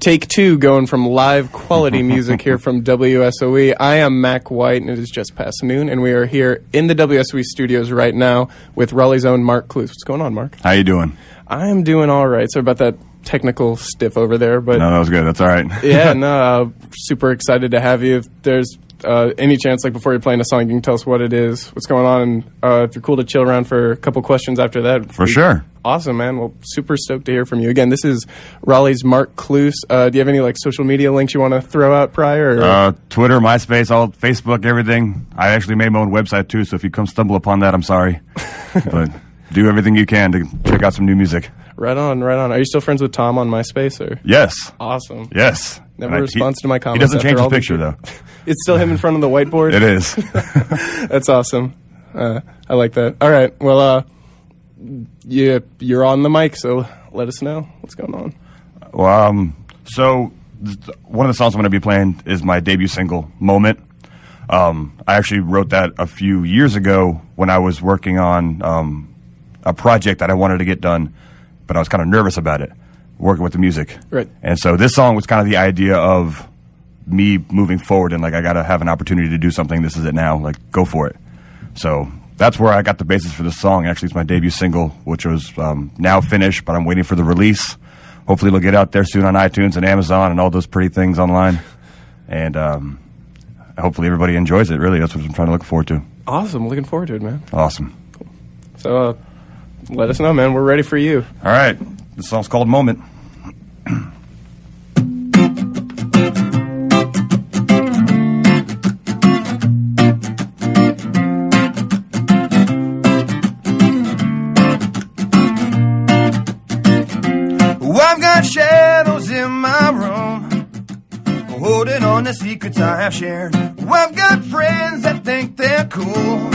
Take two, going from live quality music here from WSOE. I am Mac White, and it is just past noon, and we are here in the WSOE studios right now with Raleigh's own Mark Cloos. What's going on, Mark? How you doing? I am doing all right. Sorry about that technical stiff over there, but no, that was good. That's all right. Yeah, no, super excited to have you. If there's any chance, like before you're playing a song, you can tell us what it is, what's going on, and if you're cool to chill around for a couple questions after that. For sure. Awesome, man. Well, super stoked to hear from you. Again, this is Raleigh's Mark Cloos. Do you have any like social media links you want to throw out prior? Or? Twitter, MySpace, Facebook, everything. I actually made my own website too, so if you come stumble upon that, I'm sorry. But do everything you can to check out some new music. Right on, right on. Are you still friends with Tom on MySpace? Or? Yes. Awesome. Yes. Never responds to my comments. He doesn't change his picture, though. It's still him in front of the whiteboard? It is. That's awesome. I like that. All right. Well, you're on the mic, so let us know what's going on. Well, so one of the songs I'm going to be playing is my debut single, Moment. I actually wrote that a few years ago when I was working on a project that I wanted to get done, but I was kind of nervous about it, working with the music. Right. And so this song was kind of the idea of me moving forward and, like, I got to have an opportunity to do something. This is it now. Like, go for it. So that's where I got the basis for this song. Actually, it's my debut single, which was now finished, but I'm waiting for the release. Hopefully it'll get out there soon on iTunes and Amazon and all those pretty things online. And hopefully everybody enjoys it, really. That's what I'm trying to look forward to. Awesome. Looking forward to it, man. Awesome. Cool. So let us know, man. We're ready for you. All right. This song's called Moment. I've got shadows in my room, holding on to secrets I have shared. I've got friends that think they're cool,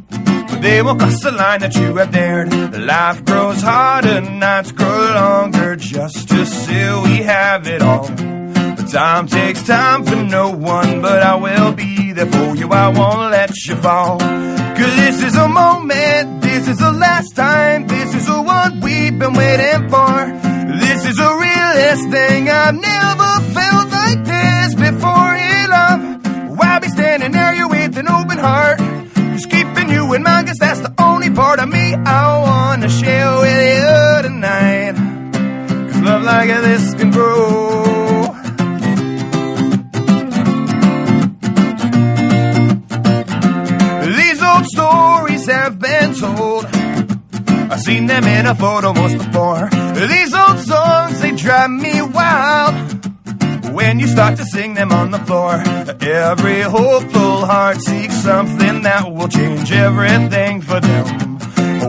but they won't cross the line that you have dared. Life grows harder, nights grow longer, just to see we have it all. But time takes time for no one, but I will be there for you. I won't let you fall. 'Cause this is a moment, this is the last time, this is the one we've been waiting for. This is the realest thing, I've never felt like this before in love. I'll be standing there, you with an open heart, just keeping you in mind, 'cause that's the only part of me I wanna share with you tonight. 'Cause love like this can grow. These old stories have been told, I've seen them in a photo most before. These old songs, they drive me wild when you start to sing them on the floor. Every hopeful heart seeks something that will change everything for them.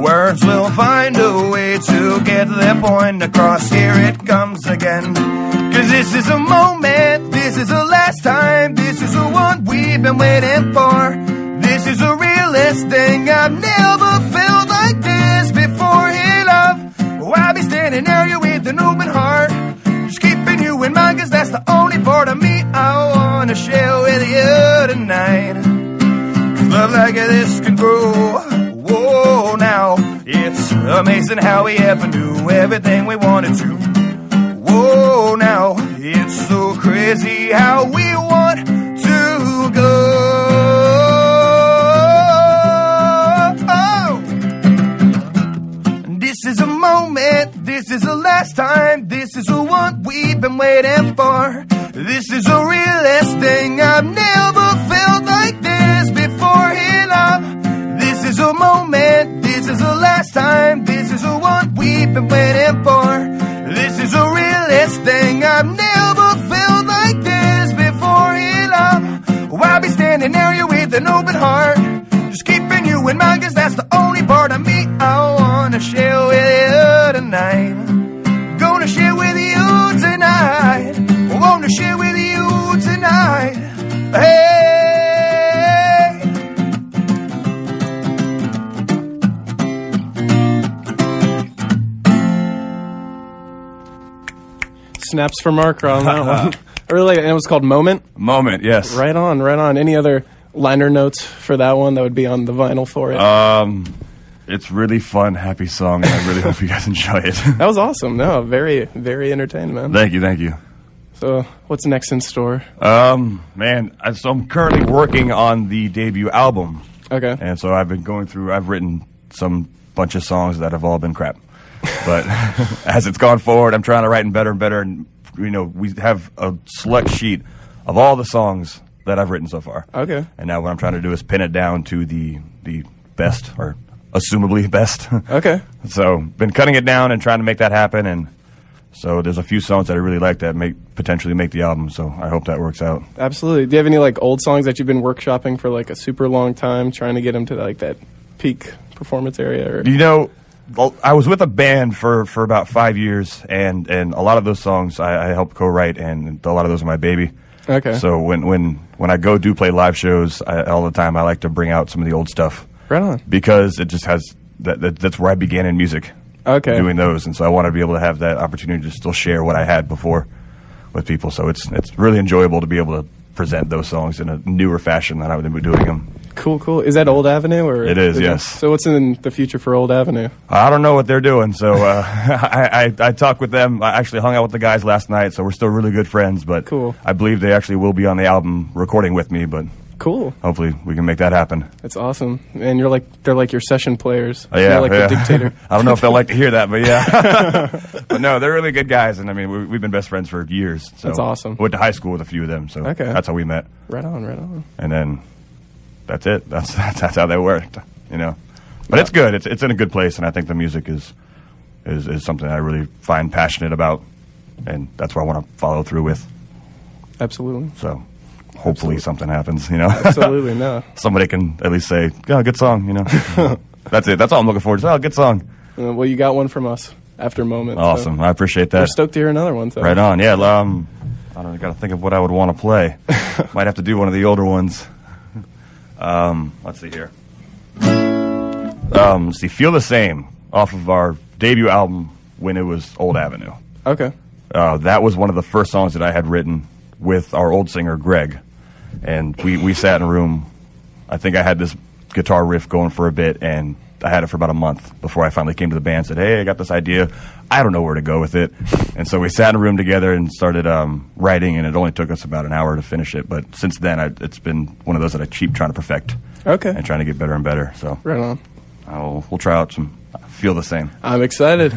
Words will find a way to get their point across. Here it comes again. 'Cause this is a moment, this is the last time, this is the one we've been waiting for. This is the realest thing, I've never felt like this before in love. I'll be standing there, you with an open heart, just keeping you in mind, 'cause that's the only part of me I wanna share with you tonight. 'Cause love like this can grow. Whoa, now it's amazing how we ever knew everything we wanted to. Whoa, now it's so crazy how we want to go. This is a moment, this is the last time, this is the one we've been waiting for. This is the realest thing, I've never felt like this before in love. This is a moment, this is the last time, this is the one we've been waiting for. This is the realest thing, I've never felt like this before in love. I'll be standing there, you with an open heart, just keeping you in mind, 'cause that's the only part of me I wanna share with you tonight. Gonna share with you tonight. Wanna share with you tonight. Hey. Snaps for Mark on that one. I really like it. And it was called Moment? Moment, yes. Right on, right on. Any other liner notes for that one that would be on the vinyl for it? It's really fun, happy song, and I really hope you guys enjoy it. That was awesome. No, very, very entertaining, man. Thank you, thank you. So what's next in store? Man, so I'm currently working on the debut album. Okay. And so I've written some bunch of songs that have all been crap. But as it's gone forward, I'm trying to write better and better. And, we have a select sheet of all the songs that I've written so far. Okay. And now what I'm trying to do is pin it down to the best, or assumably best. Okay. So been cutting it down and trying to make that happen. And so there's a few songs that I really like that potentially make the album. So I hope that works out. Absolutely. Do you have any old songs that you've been workshopping for a super long time, trying to get them to that peak performance area? Or? I was with a band for about 5 years, and a lot of those songs I helped co-write, and a lot of those are my baby. Okay. So when I do play live shows, all the time I like to bring out some of the old stuff. Right on. Because it just has that's where I began in music. Okay. Doing those, and so I want to be able to have that opportunity to still share what I had before with people. So it's really enjoyable to be able to present those songs in a newer fashion than I would be doing them. Cool. Is that Old Avenue? Or it is, yes. So what's in the future for Old Avenue? I don't know what they're doing, so I talked with them. I actually hung out with the guys last night, so we're still really good friends. But cool. I believe they actually will be on the album recording with me, but cool. Hopefully we can make that happen. That's awesome. And they're like your session players. Yeah, the dictator. I don't know if they'll like to hear that, but yeah. But no, they're really good guys, and I mean we've been best friends for years. So that's awesome. Went to high school with a few of them, so that's how we met. Right on. And then that's it. That's how they worked, But it's good. It's in a good place, and I think the music is something I really find passionate about, and that's what I want to follow through with. Absolutely. So hopefully something happens, Absolutely, no. Somebody can at least say, "Oh, good song," That's it. That's all I'm looking forward to. Oh, good song. Well, you got one from us after Moment. Awesome. So I appreciate that. We're stoked to hear another one. So. Right on. Yeah. I don't know. Got to think of what I would want to play. Might have to do one of the older ones. Let's see here. Feel the Same off of our debut album when it was Old Avenue. Okay. That was one of the first songs that I had written with our old singer, Greg. And we sat in a room. I think I had this guitar riff going for a bit, and I had it for about a month before I finally came to the band and said, "Hey, I got this idea. I don't know where to go with it." And so we sat in a room together and started writing, and it only took us about an hour to finish it. But since then, it's been one of those that I keep trying to perfect. Okay. And trying to get better and better. So right on. We'll try out some Feel the Same. I'm excited.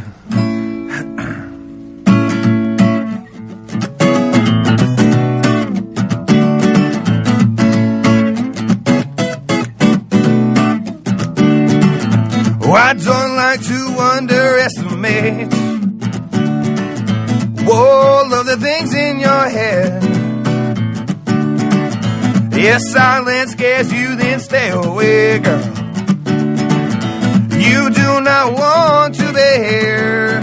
I don't like to underestimate all of the things in your head. If silence scares you, then stay away, girl. You do not want to bear.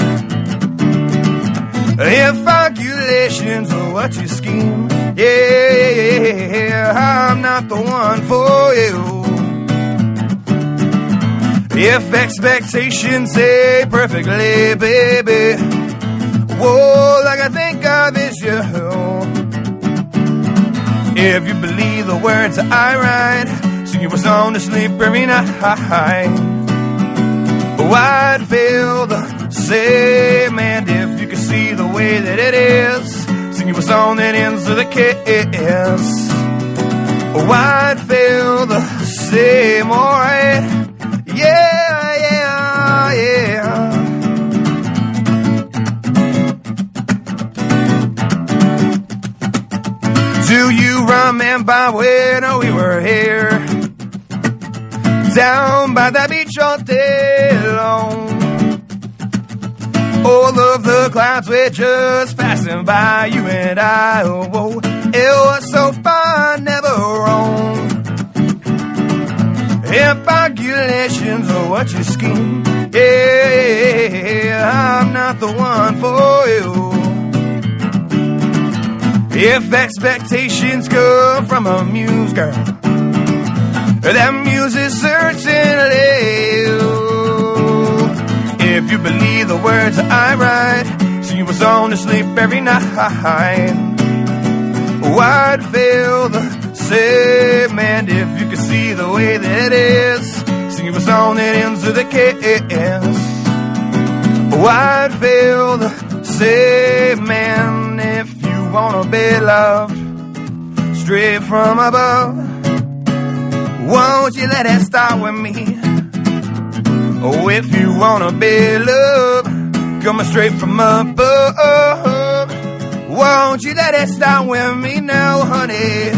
If calculations are what you scheme, yeah, I'm not the one for you. If expectations say perfectly, baby, all I can think of is you. If you believe the words I write, sing you a song to sleep every night. Oh, I'd feel the same, and if you could see the way that it is, sing you a song that ends with a kiss. Oh, I'd feel the same, alright. Yeah, yeah, yeah. Do you remember when we were here down by the beach all day long? All of the clouds were just passing by you and I. Oh, it was so fun, never wrong. If calculations are what you scheme, yeah, I'm not the one for you. If expectations come from a muse, girl, that muse is certainly you. If you believe the words I write, sing you a song to sleep every night. Oh, I'd feel the same, and if you could see the way that it is, sing you a song that ends with a kiss. Oh, I'd feel the same, man. If you wanna wanna be loved straight from above, won't you let it start with me? Oh, if you wanna be loved coming straight from above, won't you let it start with me now, honey?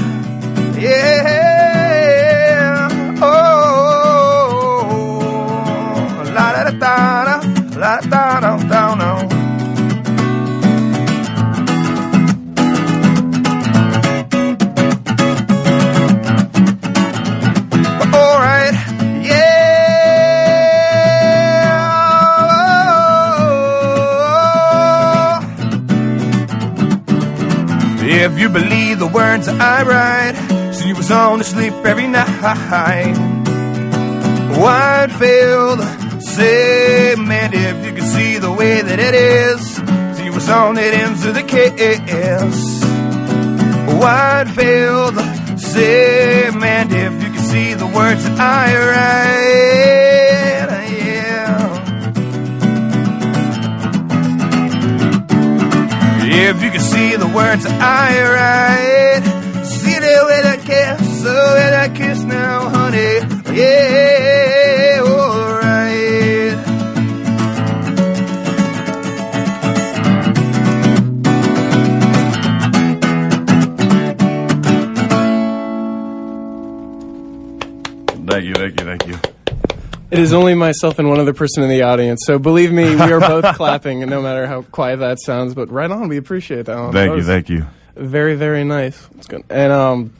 Yeah. Oh, la da da da, la da da da da. All right, yeah. If you believe the words I write, she was on to sleep every night. Whitefield cement, if you could see the way that it is, she was on it into the kiss. Whitefield cement, if you could see the words that I write, yeah. If you could see the words that I write, see the way that kiss, the way that kiss now, honey, yeah, alright. Thank you, thank you, thank you. It is only myself and one other person in the audience, so believe me, we are both clapping, and no matter how quiet that sounds, but right on, we appreciate that one. Thank you. Very, very nice. It's good. And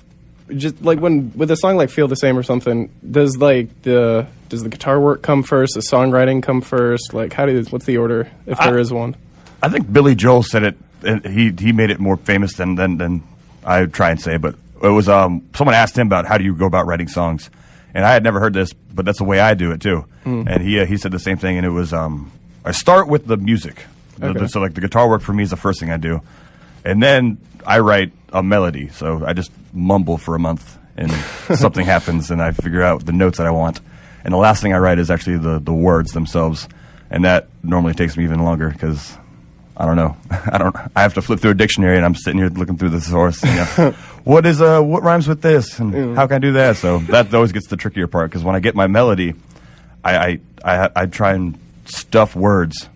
just like with a song like "Feel the Same" or something, does the guitar work come first? The songwriting come first? Like what's the order if there is one? I think Billy Joel said it, and he made it more famous than I would try and say. But it was someone asked him about how do you go about writing songs, and I had never heard this, but that's the way I do it too. And he said the same thing, and it was I start with the music. Okay. So like the guitar work for me is the first thing I do, and then I write a melody. So I just mumble for a month, and something happens, and I figure out the notes that I want. And the last thing I write is actually the words themselves, and that normally takes me even longer because I don't know. I have to flip through a dictionary, and I'm sitting here looking through the source. What rhymes with this, and how can I do that? So that always gets the trickier part because when I get my melody, I try and stuff words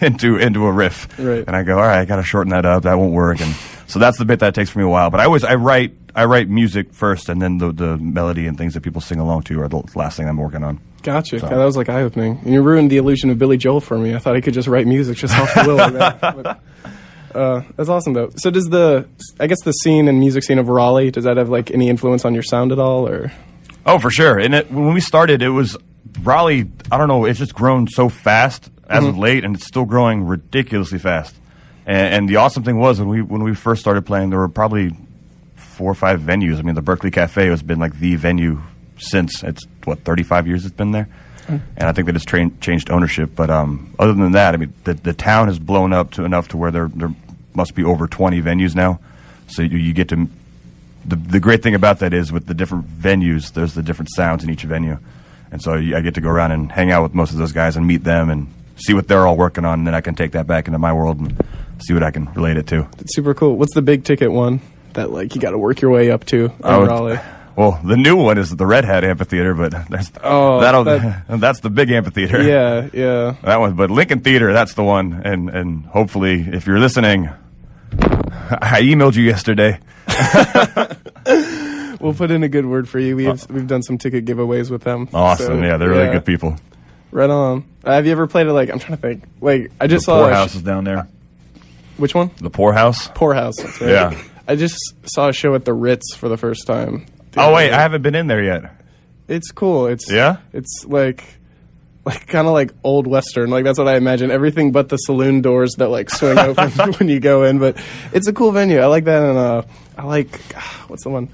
into a riff, right. And I go, all right, I got to shorten that up. That won't work, and so that's the bit that takes me a while. But I write music first, and then the melody and things that people sing along to are the last thing I'm working on. Gotcha. So. Yeah, that was like eye-opening. And you ruined the illusion of Billy Joel for me. I thought he could just write music just off the will like that. But, that's awesome, though. So does the scene and music scene of Raleigh, does that have like any influence on your sound at all, or? Oh, for sure. And when we started, it was Raleigh. I don't know. It's just grown so fast as of late, and it's still growing ridiculously fast. And the awesome thing was when we first started playing, there were probably 4 or 5 venues. I mean, the Berkeley Cafe has been like the venue since 35 years it's been there. And I think that it's changed ownership. But other than that, I mean, the town has blown up to enough to where there must be over 20 venues now. So you get to the great thing about that is with the different venues, there's the different sounds in each venue. And so I get to go around and hang out with most of those guys and meet them and see what they're all working on, and then I can take that back into my world and see what I can relate it to. That's super cool. What's the big ticket one that like you got to work your way up to in Raleigh? Well, the new one is the Red Hat Amphitheater, but that's the big amphitheater. Yeah. That one, but Lincoln Theater, that's the one, and hopefully, if you're listening, I emailed you yesterday. We'll put in a good word for you. We've done some ticket giveaways with them. Awesome, so, yeah, they're really good people. Right on. Have you ever played it? Like, I'm trying to think. Like, I just saw the Poorhouse is down there. Which one? The Poorhouse. Poorhouse. That's right. Yeah. I just saw a show at the Ritz for the first time. Oh wait, I haven't been in there yet. It's cool. It's like kind of like old Western. Like that's what I imagine. Everything but the saloon doors that like swing open when you go in. But it's a cool venue. I like that. And I like what's the one?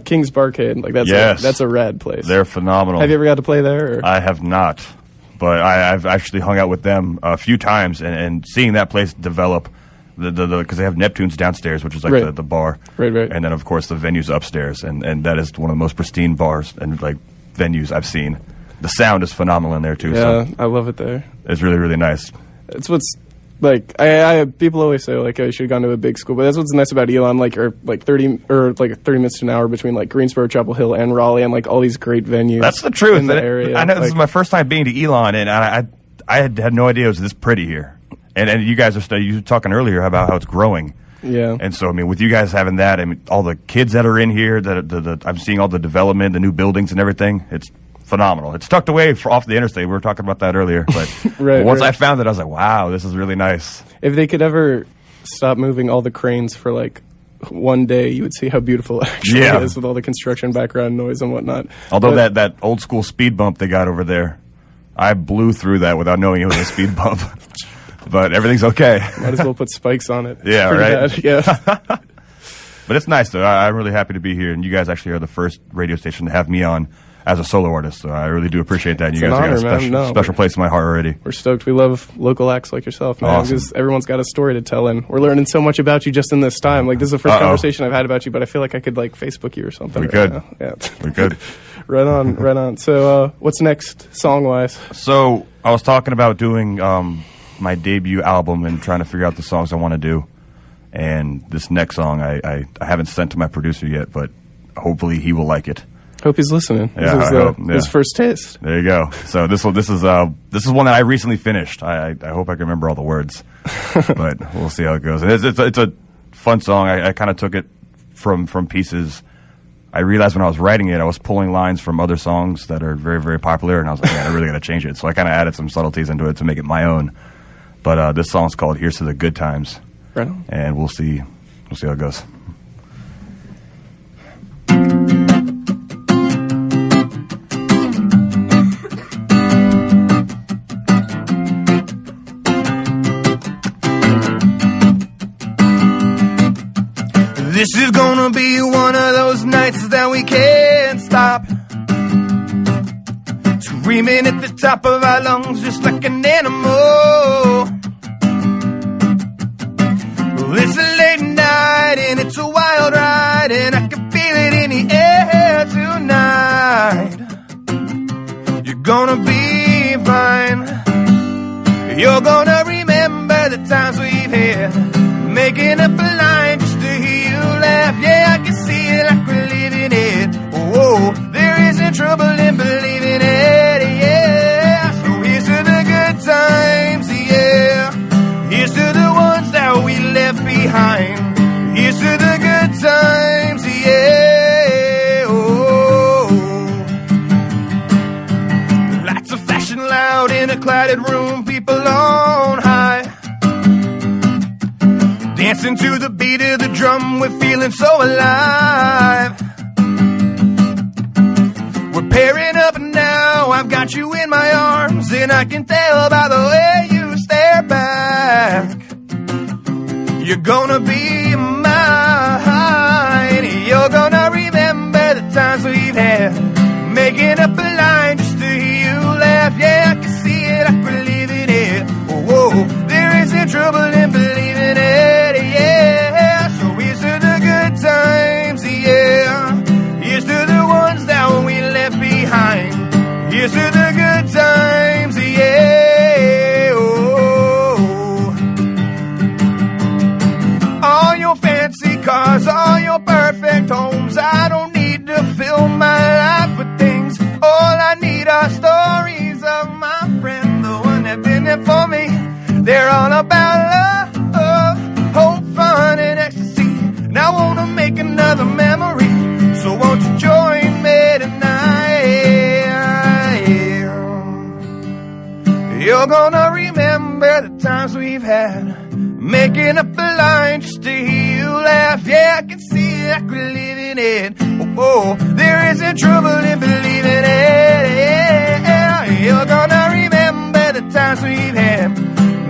King's Barcade. Like that's a rad place. They're phenomenal. Have you ever got to play there? Or? I have not, but I've actually hung out with them a few times and seeing that place develop. Because they have Neptune's downstairs, which is like the bar, right, and then of course the venue's upstairs, and that is one of the most pristine bars and like venues I've seen. The sound is phenomenal in there too. Yeah, so I love it there. It's really, really nice. It's what's like I people always say like, oh, you should have gone to a big school, but that's what's nice about Elon, like 30 minutes to an hour between like Greensboro, Chapel Hill, and Raleigh, and like all these great venues. That's the truth. In the area. I know like, this is my first time being to Elon, and I had no idea it was this pretty here. And you guys you were talking earlier about how it's growing. Yeah. And so I mean, with you guys having that, I mean, all the kids that are in here, I'm seeing all the development, the new buildings and everything. It's phenomenal. It's tucked away off the interstate. We were talking about that earlier, but once I found it, I was like, wow, this is really nice. If they could ever stop moving all the cranes for like one day, you would see how beautiful it actually is with all the construction background noise and whatnot. Although that old school speed bump they got over there, I blew through that without knowing it was a speed bump. But everything's okay. Might as well put spikes on it. Yeah, right? Bad. Yeah. But it's nice, though. I'm really happy to be here, and you guys actually are the first radio station to have me on as a solo artist, so I really do appreciate that. And you guys got a special place in my heart already. We're stoked. We love local acts like yourself, man. Awesome. Because everyone's got a story to tell, and we're learning so much about you just in this time. Like, this is the first conversation I've had about you, but I feel like I could, like, Facebook you or something. We could. Yeah. We could. Right on, right on. So, what's next, song-wise? So, I was talking about doing my debut album and trying to figure out the songs I want to do. And this next song I haven't sent to my producer yet, but hopefully he will like it. Hope he's listening. Yeah, this is his first taste. There you go. So this is one that I recently finished. I hope I can remember all the words, but we'll see how it goes. And it's a fun song. I kind of took it from pieces. I realized when I was writing it, I was pulling lines from other songs that are very, very popular, and I was like, man, I really got to change it. So I kind of added some subtleties into it to make it my own. But this song's called "Here's to the Good Times," right on. And we'll see how it goes. This is gonna be one of those nights that we can't stop, screaming at the top of our lungs just like an animal. Well, it's a late night and it's a wild ride, and I can feel it in the air tonight. You're gonna be fine. You're gonna remember the times we've had, making up a line just to hear you laugh. Yeah, I can see it like we're living it. Whoa, there isn't trouble in believing it. Yeah, so here's to the good times. Yeah, here's to the ones that we left behind. Here's to the good times. Yeah, oh, the lights are flashing loud in a clouded room, people on high, dancing to the beat of the drum, we're feeling so alive. We're pairing up now, I've got you in my arms, and I can tell by the way you stare back, you're gonna be mine. You're gonna remember the times we've had, making up a line just to hear you laugh. Yeah, I can see it like we're living it. Whoa, there isn't trouble in believing it. Yeah, so here's to the good times. Yeah, here's to the ones that we left behind. Here's to the good times. Yeah, oh, all your fancy cars, all your perfect homes, I don't need to fill my life with things. All I need are stories of my friend, the one that been there for me. They're all about love, hope, fun, and ecstasy. And I want to make another memory, so won't you join me tonight? You're gonna remember the times we've had, making up a line just to hear you laugh. Yeah, I can see it like we're living it. Oh, there isn't trouble in believing it. Yeah, you're gonna remember the times we've had,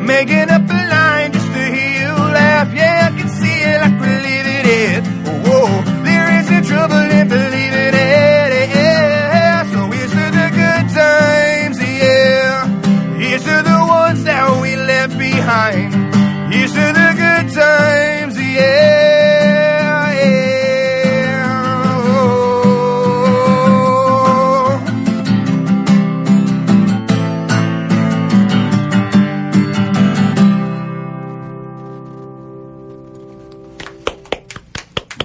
making up a line just to hear you laugh. Yeah, I can see it like we're living it. Whoa, there isn't trouble in believing it. Yeah, so here's to the good times. Yeah, here's to the ones that we left behind. Here's to the good times. Yeah.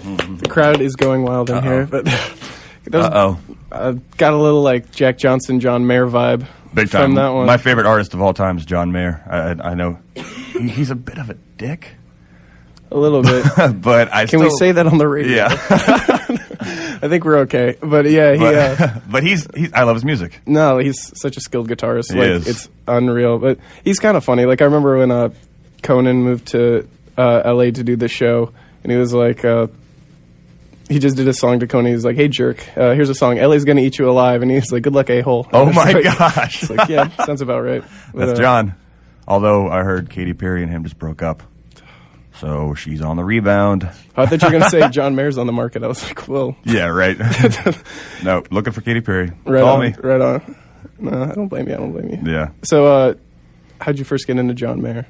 The crowd is going wild in here, but got a little like Jack Johnson, John Mayer vibe. Big time. From that one. My favorite artist of all time is John Mayer. I know he's a bit of a dick. A little bit. But Can we say that on the radio? Yeah. I think we're okay. But yeah, but he's I love his music. No, he's such a skilled guitarist. He is. It's unreal. But he's kind of funny. Like I remember when Conan moved to LA to do the show, and he was like, he just did a song to Conan. He was like, "Hey jerk, here's a song. LA's gonna eat you alive," and he's like, "Good luck, a-hole." Oh my gosh! It's like, yeah, sounds about right. But, that's John. Although I heard Katy Perry and him just broke up. So she's on the rebound. I thought you were going to say John Mayer's on the market. I was like, whoa. Yeah, right. No, looking for Katy Perry. Right Call on, me. Right on. No, I don't blame you. Yeah. So, how'd you first get into John Mayer?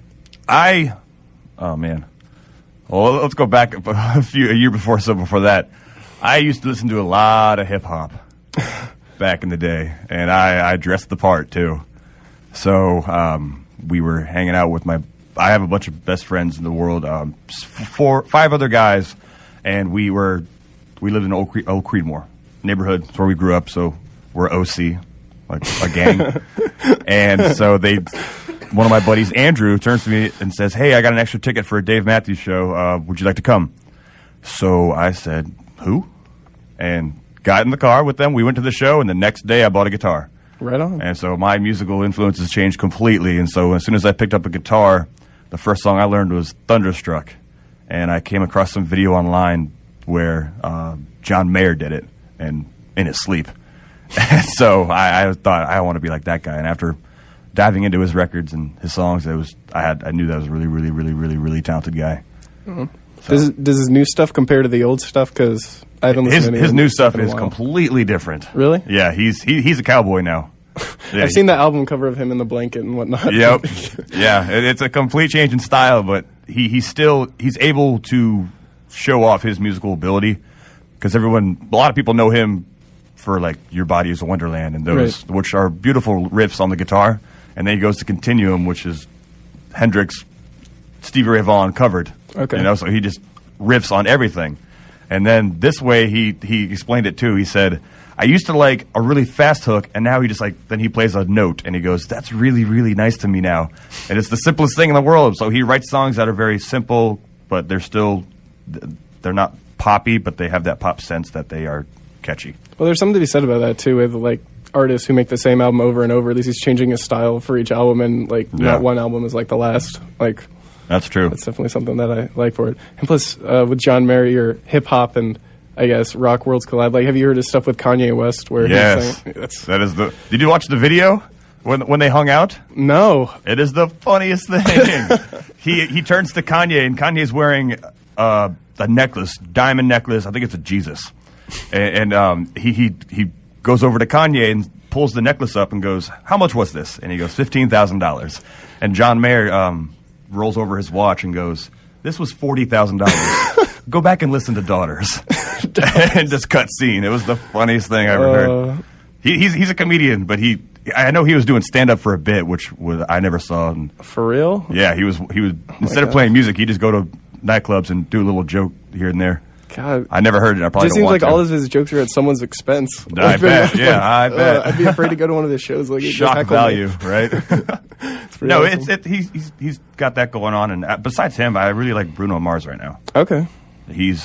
Oh, man. Well, let's go back a year before that. I used to listen to a lot of hip-hop back in the day, and I dressed the part, too. So, we were hanging out with I have a bunch of best friends in the world, 5 other guys, and we lived in Old Creedmoor neighborhood. That's where we grew up, so we're OC, like a gang. And so one of my buddies, Andrew, turns to me and says, "Hey, I got an extra ticket for a Dave Matthews show. Would you like to come?" So I said, "Who?" And got in the car with them. We went to the show, and the next day I bought a guitar. Right on. And so my musical influences changed completely. And so as soon as I picked up a guitar, the first song I learned was Thunderstruck. And I came across some video online where John Mayer did it, and in his sleep. And so I thought, I want to be like that guy. And after diving into his records and his songs, I knew that was a really, really, really, really, really talented guy. Mm-hmm. So. Does his new stuff compare to the old stuff? Because I haven't listened to his new stuff is completely different. Really? Yeah, he's a cowboy now. Yeah, I've seen the album cover of him in the blanket and whatnot. Yep. Yeah, it's a complete change in style, but he's able to show off his musical ability because a lot of people know him for like Your Body Is a Wonderland and those, right, which are beautiful riffs on the guitar, and then he goes to Continuum, which is Hendrix, Stevie Ray Vaughan covered. Okay. So he just riffs on everything. And then this way he explained it too. He said, "I used to like a really fast hook, and now then he plays a note, and he goes, that's really, really nice to me now. And it's the simplest thing in the world." So he writes songs that are very simple, but they're not poppy, but they have that pop sense that they are catchy. Well, there's something to be said about that too, with like artists who make the same album over and over. At least he's changing his style for each album, and like not one album is like the last. Like that's true. That's definitely something that I like for it. And plus, with John Mayer, your hip hop and I guess rock worlds collide. Like, have you heard his stuff with Kanye West? Where yes, that is the. Did you watch the video when they hung out? No, it is the funniest thing. he turns to Kanye, and Kanye's wearing a necklace, diamond necklace. I think it's a Jesus, and he goes over to Kanye and pulls the necklace up and goes, "How much was this?" And he goes, $15,000. And John Mayer rolls over his watch and goes, "This was $40,000. Go back and listen to Daughters." And just cut scene. It was the funniest thing I ever heard. He's a comedian, but I know he was doing stand up for a bit, which I never saw. And for real? Yeah, he was instead of playing music, he'd just go to nightclubs and do a little joke here and there. God, I never heard it. I probably just seems like all of his jokes are at someone's expense. I bet. Yeah, I bet. I'd be afraid to go to one of his shows. Like shock value, right? No, awesome. He's got that going on, and besides him, I really like Bruno Mars right now. Okay, he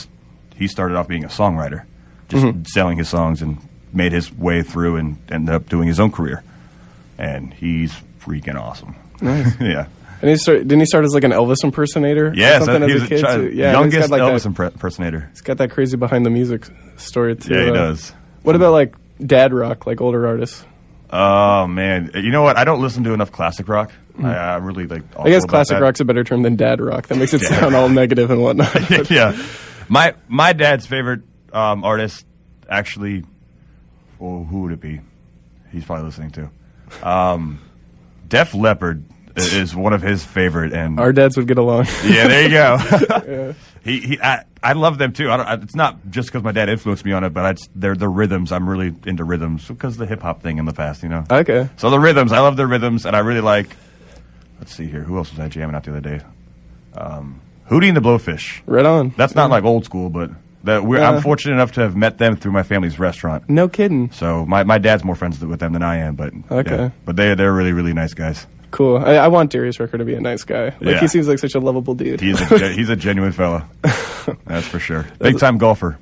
started off being a songwriter, just selling his songs, and made his way through and ended up doing his own career, and he's freaking awesome. Nice. Yeah. And didn't he start as like an Elvis impersonator? Yes, he was a kid. Youngest Elvis impersonator. He's got that crazy behind the music story too. Yeah, he does. What about like dad rock, like older artists? Oh man, you know what? I don't listen to enough classic rock. I really like. I guess classic rock's a better term than dad rock. That makes it sound all negative and whatnot. Yeah, my dad's favorite artist, actually. Well, who would it be? He's probably listening too. Def Leppard is one of his favorite, and our dads would get along. Yeah, there you go. Yeah. I love them too. It's not just because my dad influenced me on it, but they're the rhythms. I'm really into rhythms because of the hip hop thing in the past, you know. Okay. So the rhythms, I love the rhythms, and I really like. Let's see here. Who else was I jamming out the other day? Hootie and the Blowfish. Right on. That's not like old school, but I'm fortunate enough to have met them through my family's restaurant. No kidding. So my dad's more friends with them than I am, but but they're really, really nice guys. Cool. I want Darius Rucker to be a nice guy. He seems like such a lovable dude. He's a genuine fella. That's for sure. Big time golfer.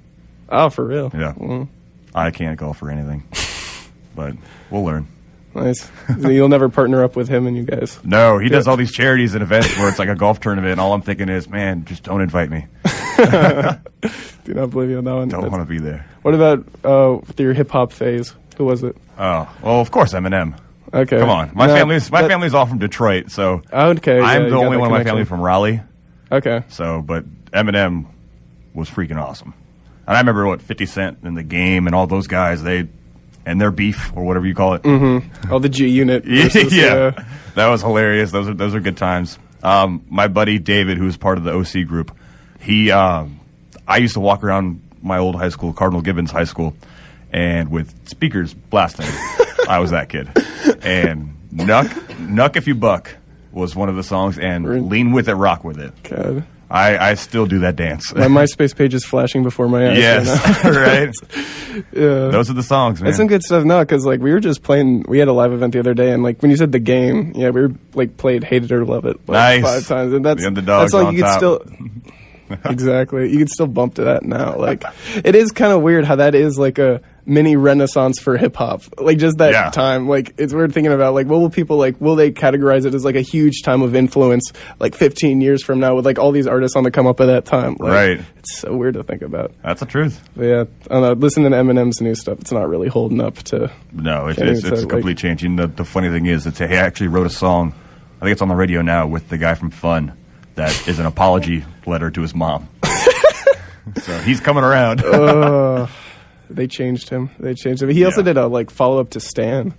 Oh, for real? Yeah. I can't golf or anything, but we'll learn. Nice. You'll never partner up with him and you guys? No, he does all these charities and events where it's like a golf tournament, and all I'm thinking is, man, just don't invite me. Do not believe you on that one. Don't want to be there. What about with your hip-hop phase? Who was it? Oh, well, of course, Eminem. Okay. Come on. My family's all from Detroit, so okay, I'm the only one of my family from Raleigh. Okay. So, but Eminem was freaking awesome. And I remember, 50 Cent in The Game and all those guys, and their beef, or whatever you call it. Mm-hmm. Oh, the G Unit. Versus, yeah. That was hilarious. Those are good times. My buddy David, who's part of the OC group, I used to walk around my old high school, Cardinal Gibbons High School, and with speakers blasting. I was that kid. And Nuck If You Buck was one of the songs, and Lean With It, Rock With It. God. I still do that dance. My MySpace page is flashing before my eyes. Yes, right. Yeah. Those are the songs, man. That's some good stuff. No, because we were just playing. We had a live event the other day, and when you said The Game, we were played Hate It or Love It nice. 5 times, and that's the underdogs all on you could top. still. Exactly, you could still bump to that now. It is kind of weird how that is like a mini renaissance for hip hop. Just that time. It's weird thinking about what will people will they categorize it as a huge time of influence 15 years from now with all these artists on the come up at that time. Right. It's so weird to think about. That's the truth. But yeah, I don't know, listening to Eminem's new stuff, it's not really holding up to. No, it's completely changing. The funny thing is, he actually wrote a song. I think it's on the radio now with the guy from Fun. That is an apology letter to his mom. So he's coming around. They changed him. He also did a follow-up to Stan.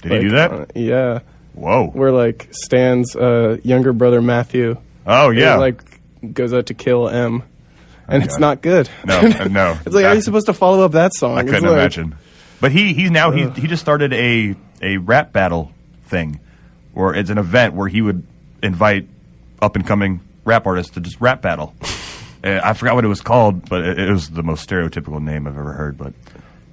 Did he do that? Yeah. Whoa. Where Stan's younger brother Matthew. Oh yeah. Goes out to kill M, and it's not good. No, no. It's how are you supposed to follow up that song? I couldn't imagine. But he just started a rap battle thing, where it's an event where he would invite up-and-coming rap artists to just rap battle. I forgot what it was called, but it was the most stereotypical name I've ever heard. But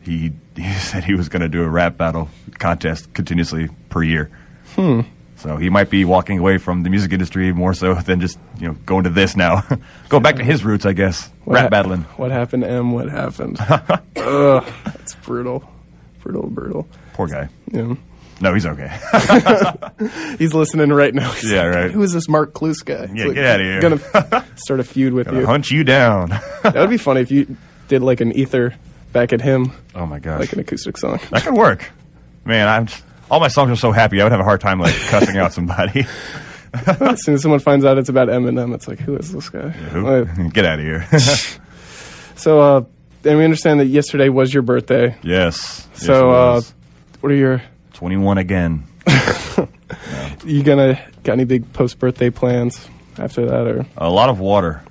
he said he was going to do a rap battle contest continuously per year. So he might be walking away from the music industry more so than just going to this now. Going back to his roots, I guess. Rap battling. What happened, M? What happened? Ugh, that's brutal. Brutal. Poor guy. Yeah. No, he's okay. He's listening right now. He's right. Who is this Mark Cloos guy? Yeah, get out of here. Gonna start a feud with you. Hunt you down. That would be funny if you did an ether back at him. Oh my gosh. An acoustic song. That could work. Man, all my songs are so happy. I would have a hard time cussing out somebody. As soon as someone finds out it's about Eminem, it's who is this guy? Who? Get out of here. So, and we understand that yesterday was your birthday. Yes. So, what are your 21 again. You got any big post-birthday plans after that, or a lot of water?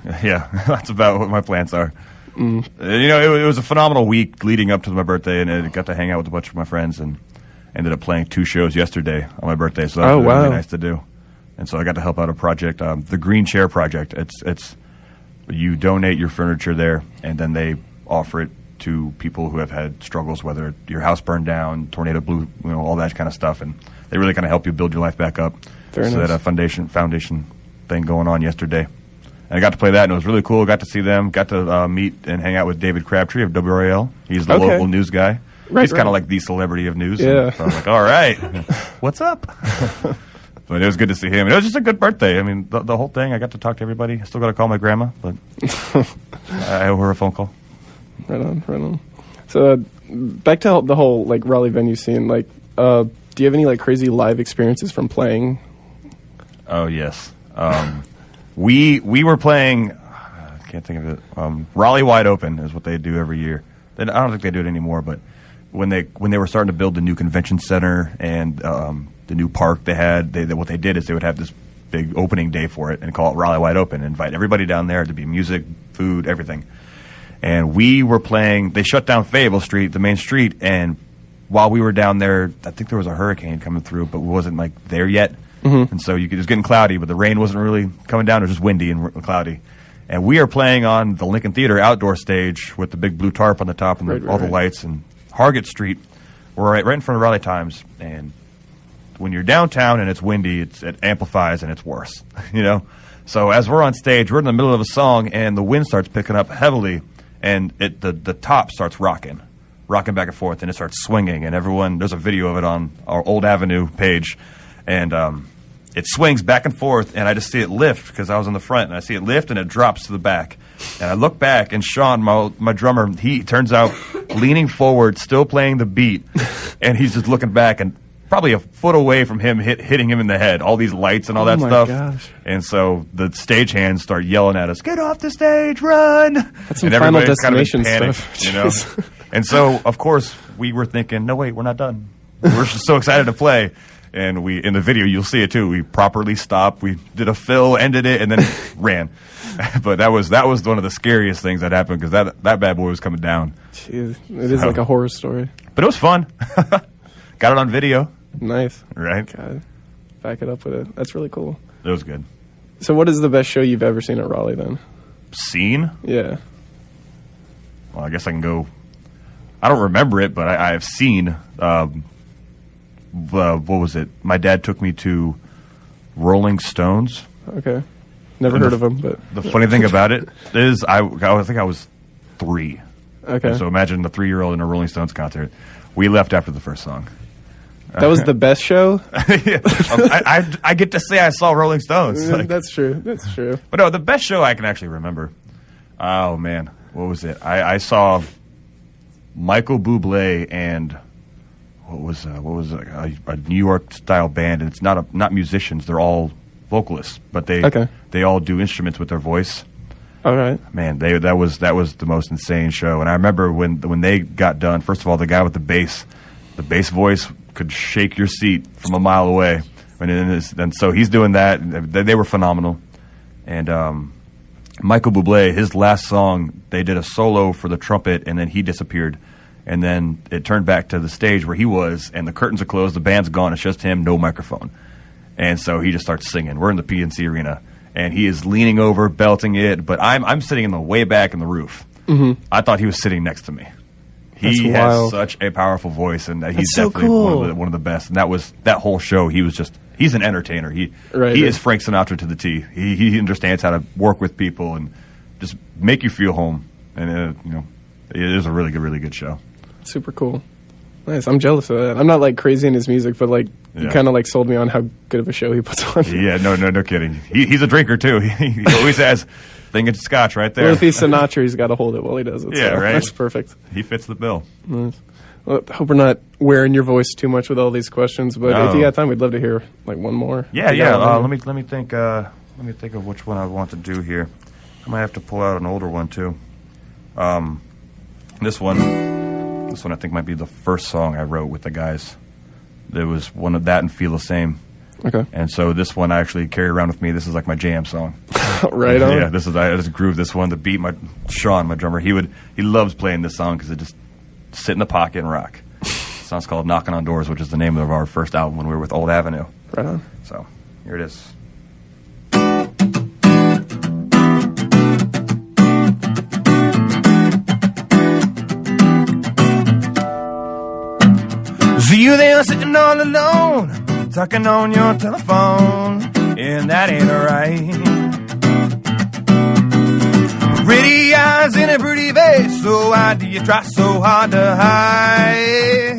Yeah, that's about what my plans are. It was a phenomenal week leading up to my birthday, and I got to hang out with a bunch of my friends, and ended up playing 2 shows yesterday on my birthday. So that was really nice to do. And so I got to help out a project, the Green Chair Project. It's you donate your furniture there, and then they offer it to people who have had struggles, whether your house burned down, tornado blew, all that kind of stuff, and they really kind of help you build your life back up. Very nice. They had a foundation thing going on yesterday, and I got to play that, and it was really cool. Got to see them, got to meet and hang out with David Crabtree of WRAL. He's the local news guy. He's kind of like the celebrity of news. Yeah. So I was like, all right, what's up? But it was good to see him. And it was just a good birthday. I mean, the whole thing, I got to talk to everybody. I still got to call my grandma, but I owe her a phone call. Right on. So back to the whole Raleigh venue scene. Do you have any crazy live experiences from playing? Oh yes, we were playing. I can't think of it. Raleigh Wide Open is what they do every year. I don't think they do it anymore. But when they were starting to build the new convention center and the new park they had, what they did is they would have this big opening day for it and call it Raleigh Wide Open. And invite everybody down there to be music, food, everything. And we were playing, they shut down Fayetteville Street, the main street, and while we were down there, I think there was a hurricane coming through, but it wasn't there yet. Mm-hmm. And so it was getting cloudy, but the rain wasn't really coming down. It was just windy and cloudy. And we are playing on the Lincoln Theater outdoor stage with the big blue tarp on the top and all the lights. And Hargett Street, we're right in front of Raleigh Times. And when you're downtown and it's windy, it amplifies and it's worse, you know? So as we're on stage, we're in the middle of a song, and the wind starts picking up heavily, and the top starts rocking back and forth, and it starts swinging. And there's a video of it on our Old Avenue page, and it swings back and forth, and I just see it lift because I was in the front, and I see it lift, and it drops to the back. And I look back, and Sean, my drummer, he turns out leaning forward, still playing the beat, and he's just looking back, and probably a foot away from him hitting him in the head, all these lights and all that stuff. Gosh. And so the stagehands start yelling at us, "Get off the stage, run!" That's some Final Destination stuff. You know? And so, of course, we were thinking, no, wait, we're not done. We're just so excited to play. And in the video, you'll see it too. We properly stopped. We did a fill, ended it, and then ran. But that was one of the scariest things that happened because that bad boy was coming down. Jeez, it is like a horror story. But it was fun. Got it on video. Nice. Right? God. Back it up with it. That's really cool. It was good. So what is the best show you've ever seen at Raleigh then? Seen? Yeah. Well, I guess I can go. I don't remember it, but I have seen. What was it? My dad took me to Rolling Stones. Okay. Never heard of them, but the funny thing about it is I think I was 3. Okay. And so imagine the 3-year-old in a Rolling Stones concert. We left after the first song. That was the best show? Yeah. I get to say I saw Rolling Stones. Like, that's true. That's true. But no, the best show I can actually remember. Oh, man. What was it? I saw Michael Bublé and what was a New York style band, and it's not musicians. They're all vocalists, but they all do instruments with their voice. All right. Man, that was the most insane show. And I remember when they got done. First of all, the guy with the bass voice could shake your seat from a mile away. And so he's doing that. They were phenomenal. And Michael Bublé, his last song, they did a solo for the trumpet, and then he disappeared. And then it turned back to the stage where he was, and the curtains are closed, the band's gone, it's just him, no microphone. And so he just starts singing. We're in the PNC Arena, and he is leaning over, belting it, but I'm sitting in the way back in the roof. Mm-hmm. I thought he was sitting next to me. He has such a powerful voice, and he's definitely one of the best. And that whole show, he's an entertainer. He is Frank Sinatra to the T. He understands how to work with people and just make you feel home. And it is a really good show. Super cool. Nice. I'm jealous of that. I'm not like crazy in his music, but you kind of like sold me on how good of a show he puts on. Yeah, no kidding. He's a drinker too. He always has thing of scotch right there. Well, if he's Sinatra, he's got to hold it while he does it. Yeah, so right. That's perfect. He fits the bill. Nice. Well, I hope we're not wearing your voice too much with all these questions, but if you got time, we'd love to hear like one more. Yeah. Let me think. Let me think of which one I want to do here. I might have to pull out an older one too. This one I think might be the first song I wrote with the guys. There was one of that and Feel the Same. Okay. And so this one I actually carry around with me. This is like my jam song. Right on. Yeah, I just groove this one. The beat, Sean, my drummer, he loves playing this song because it just sit in the pocket and rock. The song's called Knocking on Doors, which is the name of our first album when we were with Old Avenue. Right on. So here it is. See you there sitting all alone, talking on your telephone, and that ain't right. Pretty eyes in a pretty face, so why do you try so hard to hide?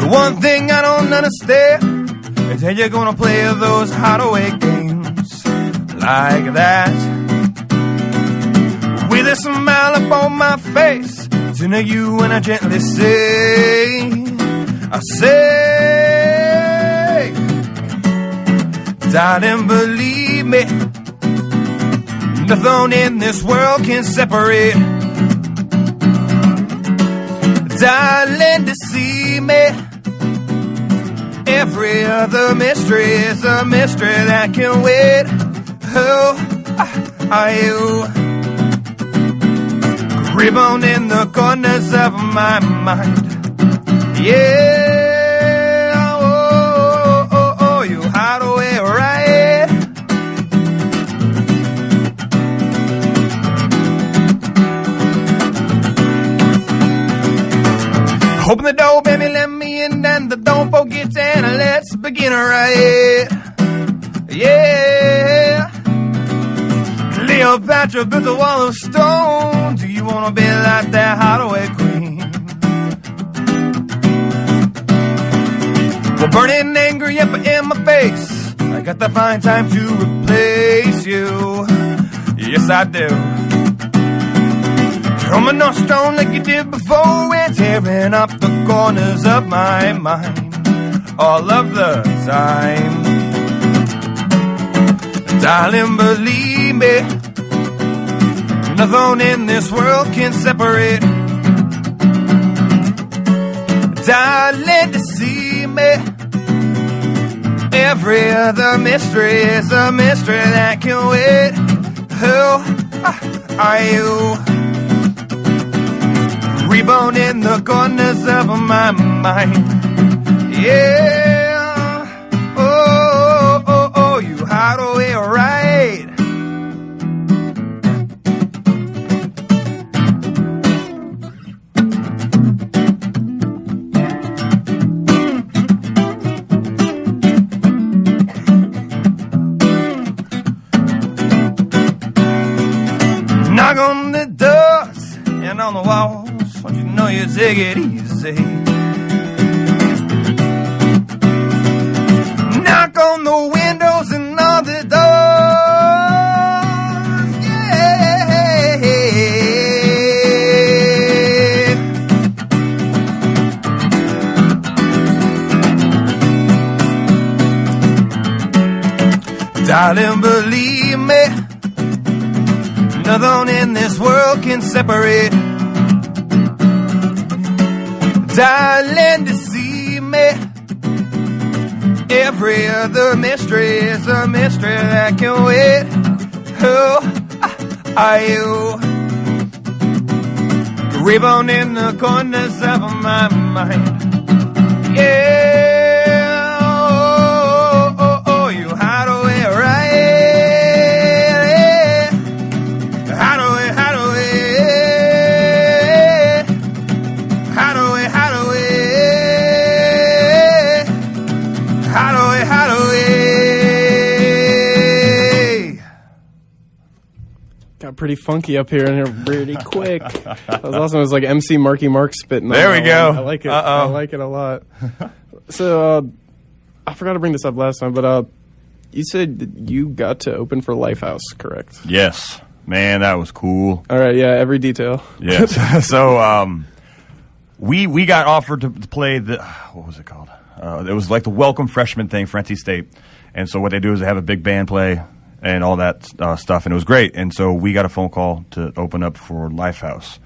The one thing I don't understand is how you're gonna play those hideaway games like that. With a smile upon my face, turn to you and I gently say, darling, believe me, nothing in this world can separate. Darling, deceive me, every other mystery is a mystery that can wait. Oh, are you ribbon in the corners of my mind? Yeah, oh, you hide away right Open the door, baby, let me in, and don't forget, and let's begin right. Yeah. Cleopatra built a wall of stone. Do you wanna be like that hideaway queen? Well, burning angry up in my face, I got to find time to replace you. Yes, I do. Coming on stone like you did before, and tearing up the corners of my mind all of the time. Darling, believe me, nothing in this world can separate. Darling, deceive me. Every other mystery is a mystery that can wait. Who are you? Reborn in the corners of my mind. Yeah. Oh, oh, oh, you hideaway right. Knock on the doors and on the walls. Don't you know you take it easy? Knock on the windows and on the doors. Yeah. Darling, believe me, nothing in this world can separate. Darling, deceive me. Every other mystery is a mystery that can wait. Who are you? Reborn in the corners of my mind. Yeah. Oh, oh, oh, you hideaway right. Hideaway, hideaway. Hideaway, hideaway. Hideaway, hideaway. Got pretty funky up here and here pretty quick. That was awesome. It was like MC Marky Mark spitting. There we go. I like it. I like it a lot. So I forgot to bring this up last time, but you said that you got to open for Lifehouse, correct? Yes. Man, that was cool. All right, yeah, every detail. Yes. So we got offered to play the, what was it called? It was like the welcome freshman thing for NC State. And so what they do is they have a big band play and all that stuff, and it was great. And so we got a phone call to open up for Lifehouse.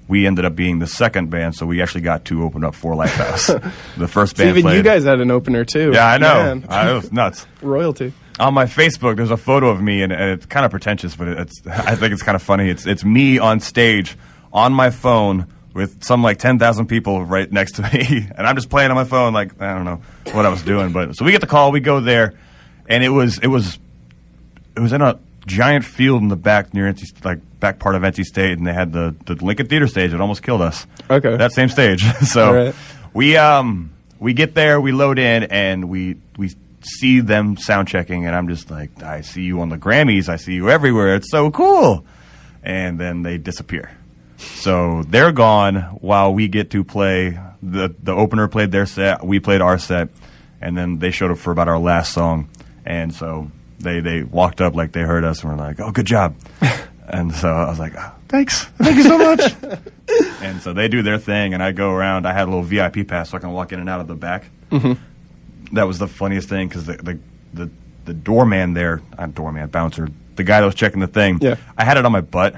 We ended up being the second band, so we actually got to open up for Lifehouse. The first band even played. you guys had an opener, too. Yeah, I know. Man. It was nuts. Royalty. On my Facebook, there's a photo of me, and it's kind of pretentious, but I think it's kind of funny. It's me on stage on my phone with some like 10,000 people right next to me, and I'm just playing on my phone like I don't know what I was doing. But so we get the call, we go there, and it was in a giant field in the back near NC, like back part of NC State, and they had the Lincoln Theater stage that almost killed us. Okay, that same stage. So right. we get there, we load in, and we see them sound checking, and I'm just like, I see you on the Grammys, I see you everywhere, it's so cool. And then they disappear. So they're gone while we get to play. The opener played their set, we played our set, and then they showed up for about our last song. And so they walked up like they heard us and were like, oh, good job. And so I was like, oh, thanks. Thank you so much. And so they do their thing, and I go around. I had a little VIP pass so I can walk in and out of the back. Mm-hmm. That was the funniest thing because the doorman there, bouncer, the guy that was checking the thing, yeah. I had it on my butt.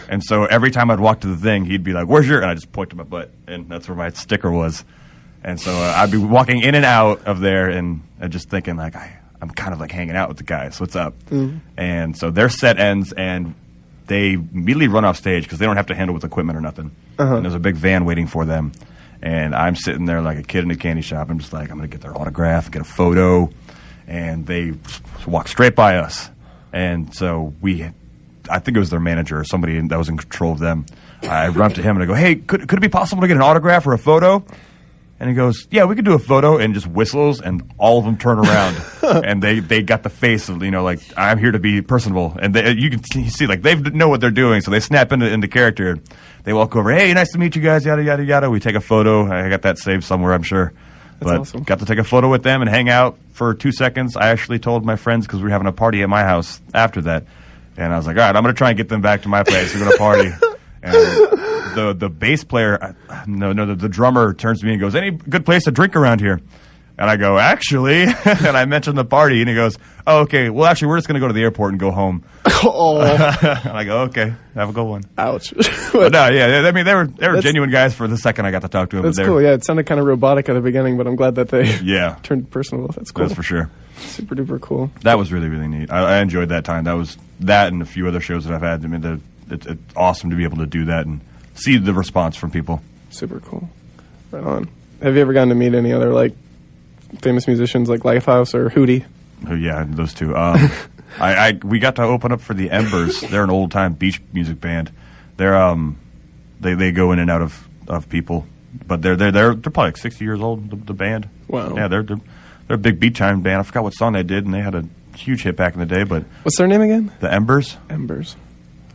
And so every time I'd walk to the thing, he'd be like, where's your, and I just point to my butt, and that's where my sticker was. And so I'd be walking in and out of there and just thinking like, I'm kind of like hanging out with the guys. What's up? Mm-hmm. And so their set ends, and they immediately run off stage because they don't have to handle with equipment or nothing. Uh-huh. And there's a big van waiting for them. And I'm sitting there like a kid in a candy shop. I'm just like, I'm going to get their autograph, get a photo. And they walk straight by us. And so we I think it was their manager or somebody that was in control of them. I run up to him and I go, hey, could it be possible to get an autograph or a photo? And he goes, yeah, we could do a photo, and just whistles, and all of them turn around, and they got the face of, like, I'm here to be personable, and you can see, like, they know what they're doing, so they snap into character. They walk over, hey, nice to meet you guys, yada, yada, yada. We take a photo. I got that saved somewhere, I'm sure. That's awesome. Got to take a photo with them and hang out for 2 seconds. I actually told my friends, because we were having a party at my house after that, and I was like, all right, I'm going to try and get them back to my place. We're going to party. And the bass player, the drummer turns to me and goes, any good place to drink around here? And I go, actually, and I mentioned the party, and he goes, oh, okay, well, actually, we're just going to go to the airport and go home. Oh. And I go, okay, have a good one. Ouch. But no, yeah, I mean, they were genuine guys for the second I got to talk to them. That's cool, yeah, it sounded kind of robotic at the beginning, but I'm glad that they turned personal. That's cool. That's for sure. Super duper cool. That was really, really neat. I enjoyed that time. That was that and a few other shows that I've had. I mean, it's awesome to be able to do that and see the response from people. Super cool. Right on. Have you ever gotten to meet any other, like, famous musicians like Lifehouse or Hootie? Oh, yeah, those two. We got to open up for the Embers. They're an old-time beach music band. They're they go in and out of people, but they're probably like 60 years old. The band. Wow. Yeah, they're a big beach time band. I forgot what song they did, and they had a huge hit back in the day. But what's their name again? The Embers. Embers.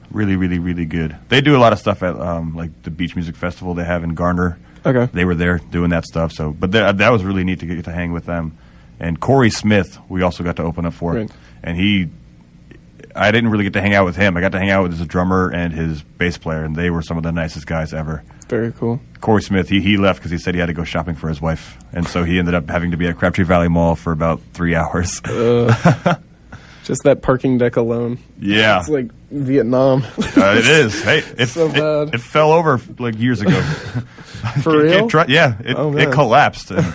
Really, really, really good. They do a lot of stuff at like the Beach Music Festival they have in Garner. Okay. They were there doing that stuff. So, but that was really neat to get to hang with them. And Corey Smith, we also got to open up for. Right. And I didn't really get to hang out with him. I got to hang out with his drummer and his bass player, and they were some of the nicest guys ever. Very cool. Corey Smith, he left because he said he had to go shopping for his wife, and so he ended up having to be at Crabtree Valley Mall for about 3 hours. Just that parking deck alone. Yeah. It's like Vietnam. It is. Hey, so bad. It fell over like years ago. For real? It collapsed. And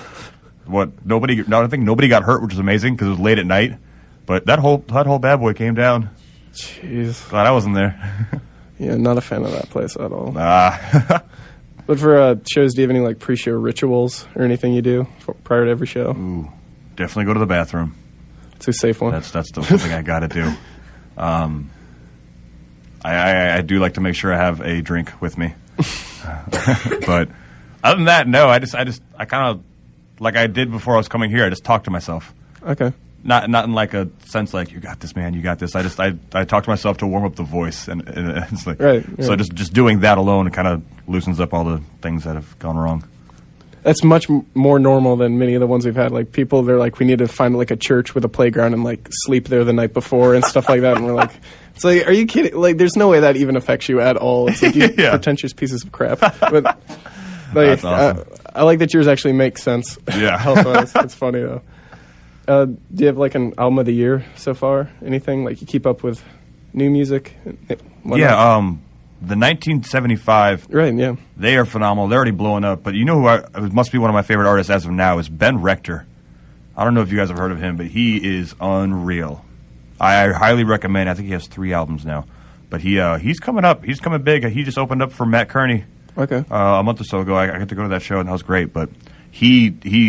I think nobody got hurt, which was amazing because it was late at night. But that whole bad boy came down. Jeez. Glad I wasn't there. Yeah, not a fan of that place at all. But for shows, do you have any like pre-show rituals or anything you do prior to every show? Ooh, definitely go to the bathroom. It's a safe one. That's the one thing I got to do. I do like to make sure I have a drink with me. But other than that, no. I kind of like I did before I was coming here. I just talk to myself. Okay. Not in like a sense like you got this, man, you got this. I talk to myself to warm up the voice, and it's like right. So just doing that alone kind of loosens up all the things that have gone wrong. That's much more normal than many of the ones we've had. Like people, they're like, we need to find like a church with a playground and like sleep there the night before and stuff like that. And we're like, it's like, are you kidding? Like, there's no way that even affects you at all. It's like you pretentious pieces of crap. But like, that's awesome. I like that yours actually makes sense. Yeah, health-wise. It's funny though. Do you have like an album of the year so far? Anything like you keep up with new music? Yeah. The 1975, right? Yeah, they are phenomenal. They're already blowing up. But you know who must be one of my favorite artists as of now is Ben Rector. I don't know if you guys have heard of him, but he is unreal. I highly recommend. I think he has 3 albums now, but he's coming up. He's coming big. He just opened up for Matt Kearney. Okay, a month or so ago. I got to go to that show and that was great. But he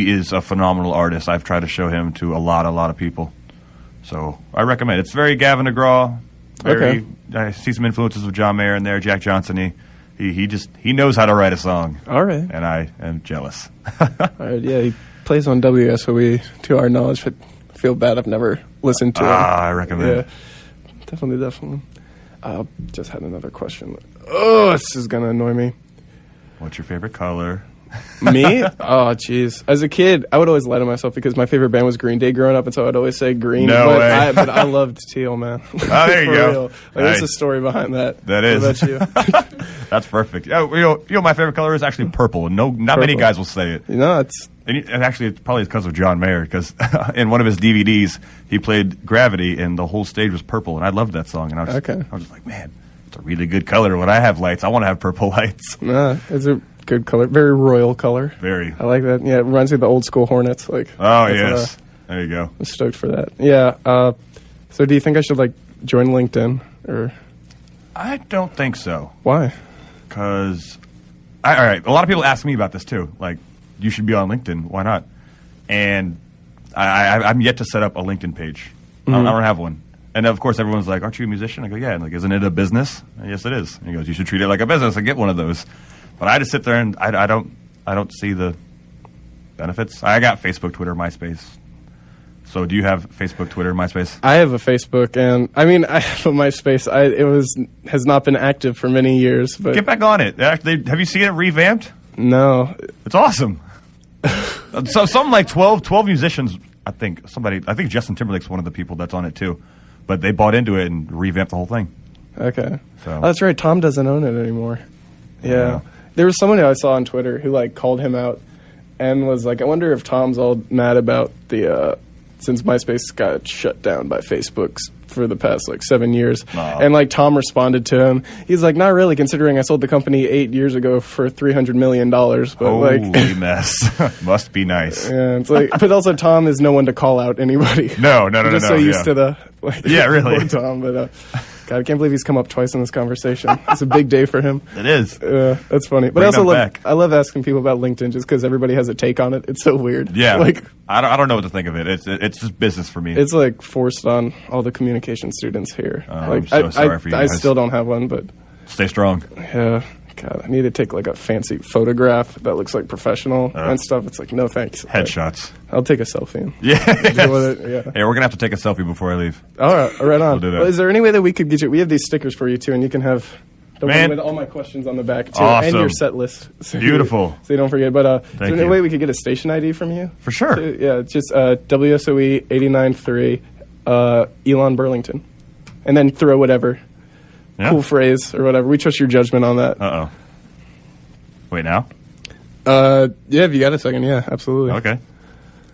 is a phenomenal artist. I've tried to show him to a lot of people. So I recommend. It's very Gavin DeGraw. Okay. I see some influences of John Mayer in there, Jack Johnson. He knows how to write a song. All right. And I am jealous. All right, yeah, he plays on WSOE to our knowledge, but I feel bad I've never listened to him. I recommend. Yeah, definitely. Just had another question. Oh, this is going to annoy me. What's your favorite color? Me? Oh, jeez. As a kid, I would always lie to myself because my favorite band was Green Day growing up, and so I'd always say green. No way. But I loved teal, man. Oh, there you go. Real. Like, nice. There's a story behind that. That is. What about you? That's perfect. You know, my favorite color is actually purple, and not many guys will say it. And actually, it's probably because of John Mayer, because in one of his DVDs, he played Gravity, and the whole stage was purple, and I loved that song. And I was just like, man, it's a really good color. When I have lights, I want to have purple lights. It's a good color. Very royal color. Very. I like that. Yeah, it reminds me of the old school Hornets. Like. Oh, yes. There you go. I'm stoked for that. Yeah. So do you think I should, like, join LinkedIn? Or? I don't think so. Why? Because, all right, a lot of people ask me about this, too. Like, you should be on LinkedIn. Why not? And I'm yet to set up a LinkedIn page. Mm-hmm. I don't have one. And of course, everyone's like, "Aren't you a musician?" I go, "Yeah." And like, "Isn't it a business?" And, "Yes, it is." And he goes, "You should treat it like a business and get one of those." But I just sit there and I don't see the benefits. I got Facebook, Twitter, MySpace. So do you have Facebook, Twitter, MySpace? I have a Facebook, and I mean, I have a MySpace. Has not been active for many years. But get back on it. Actually, have you seen it revamped? No, it's awesome. So something like 12 musicians. I think Justin Timberlake's one of the people that's on it too, but they bought into it and revamped the whole thing. Okay, so that's right. Tom doesn't own it anymore. Yeah. There was someone who I saw on Twitter who like called him out and was like, "I wonder if Tom's all mad about the since MySpace got shut down by Facebook for the past like 7 years." And like Tom responded to him, he's like, "Not really, considering I sold the company 8 years ago for $300 million." But holy mess, must be nice. Yeah, it's like, but also Tom is no one to call out anybody. No. Just so used to the really Tom, but. God, I can't believe he's come up twice in this conversation. It's a big day for him. It is. That's funny. But I love asking people about LinkedIn just because everybody has a take on it. It's so weird. Yeah. Like, I don't know what to think of it. It's just business for me. It's like forced on all the communication students here. I'm so sorry for you guys. I still don't have one, but... Stay strong. Yeah. God, I need to take like a fancy photograph that looks like professional and stuff. It's like, no thanks. Headshots. I'll take a selfie. Yeah. Hey, we're going to have to take a selfie before I leave. All right on. We'll do that. Well, is there any way that we could get you... We have these stickers for you, too, and you can have... The one with all my questions on the back, too. Awesome. And your set list. So beautiful. So you don't forget. But is there any way we could get a station ID from you? For sure. Yeah, it's just WSOE 89.3 Elon Burlington. And then throw whatever cool phrase or whatever. We trust your judgment on that. Uh-oh. Wait, now? Yeah, if you got a second, yeah, absolutely. Okay.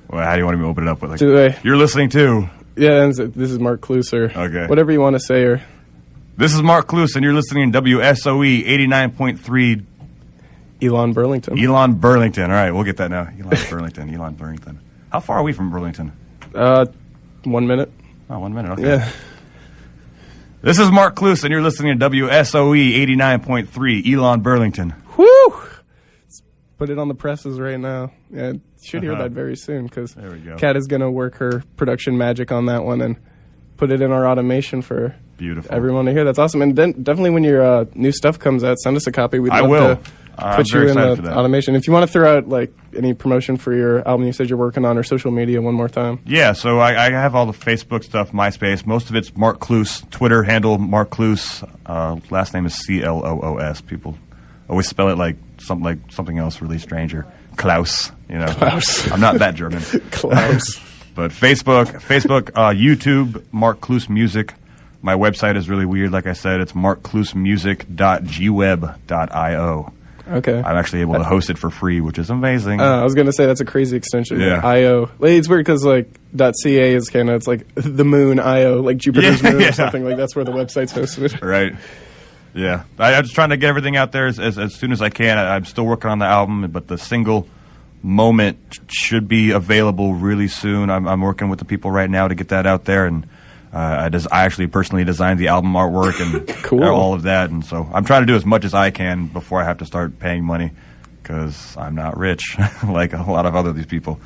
Well, how do you want me to open it up with? Like, you're listening to... Yeah, this is Mark Cloos, or whatever you want to say. Or this is Mark Cloos, and you're listening to WSOE 89.3... Elon Burlington. Elon Burlington. All right, we'll get that now. Elon Burlington. How far are we from Burlington? 1 minute. Oh, 1 minute, okay. Yeah. This is Mark Cloos, and you're listening to WSOE 89.3 Elon Burlington. Woo! Let's put it on the presses right now. Yeah, you should hear that very soon, because Kat is going to work her production magic on that one and put it in our automation for everyone to hear. That's awesome. And then definitely when your new stuff comes out, send us a copy. We'd love to put you in the automation. If you want to throw out like any promotion for your album you said you're working on, or social media one more time. Yeah, so I have all the Facebook stuff, MySpace. Most of it's Mark Cloos. Twitter handle Mark Cloos. Last name is Cloos. People always spell it like something else really strange, or Klaus. Klaus. I'm not that German. Klaus. But Facebook, YouTube, Mark Cloos Music. My website is really weird. Like I said, it's markcloosmusic.gweb.io. Okay. I'm actually able to host it for free, which is amazing. I was going to say that's a crazy extension. Yeah. IO. It's weird because like .ca is kind of, it's like the moon IO, like Jupiter's moon or something. Like that's where the website's hosted. Right. Yeah. I'm just trying to get everything out there as soon as I can. I'm still working on the album, but the single Moment should be available really soon. I'm working with the people right now to get that out there, and I actually personally designed the album artwork and cool. all of that, and so I'm trying to do as much as I can before I have to start paying money, because I'm not rich like a lot of other these people.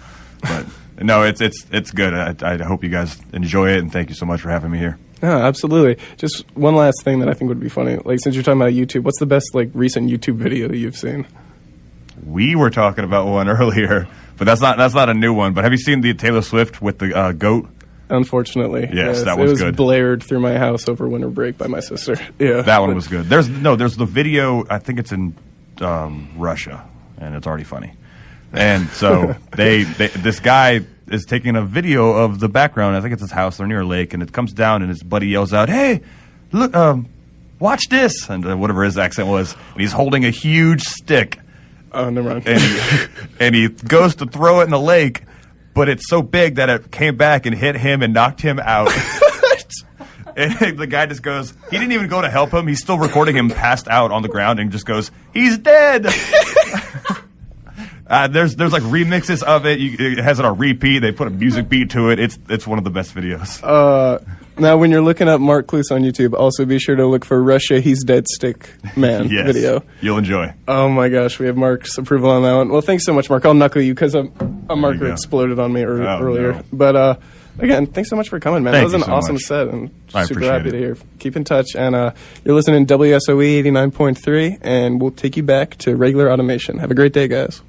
But no, it's good. I hope you guys enjoy it, and thank you so much for having me here. Oh, absolutely. Just one last thing that I think would be funny. Like, since you're talking about YouTube, what's the best like recent YouTube video that you've seen? We were talking about one earlier, but that's not a new one. But have you seen the Taylor Swift with the goat? Unfortunately, yes, that was good. It was blared through my house over winter break by my sister. Yeah, that one was good. There's the video. I think it's in Russia, and it's already funny. And so this guy is taking a video of the background. I think it's his house. They're near a lake, and it comes down, and his buddy yells out, "Hey, look, watch this!" And whatever his accent was, and he's holding a huge stick. Oh, never mind. And he goes to throw it in the lake, but it's so big that it came back and hit him and knocked him out. And the guy just goes, he didn't even go to help him. He's still recording him passed out on the ground and just goes, "He's dead." There's like remixes of it. It has it on repeat. They put a music beat to it. It's one of the best videos. Now, when you're looking up Mark Cloos on YouTube, also be sure to look for Russia He's Dead Stick Man video. You'll enjoy. Oh my gosh, we have Mark's approval on that one. Well, thanks so much, Mark. I'll knuckle you because a marker exploded on me earlier. No. But Again, thanks so much for coming, man. That was an awesome set, and super happy to hear. Keep in touch, and you're listening to WSOE 89.3, and we'll take you back to regular automation. Have a great day, guys.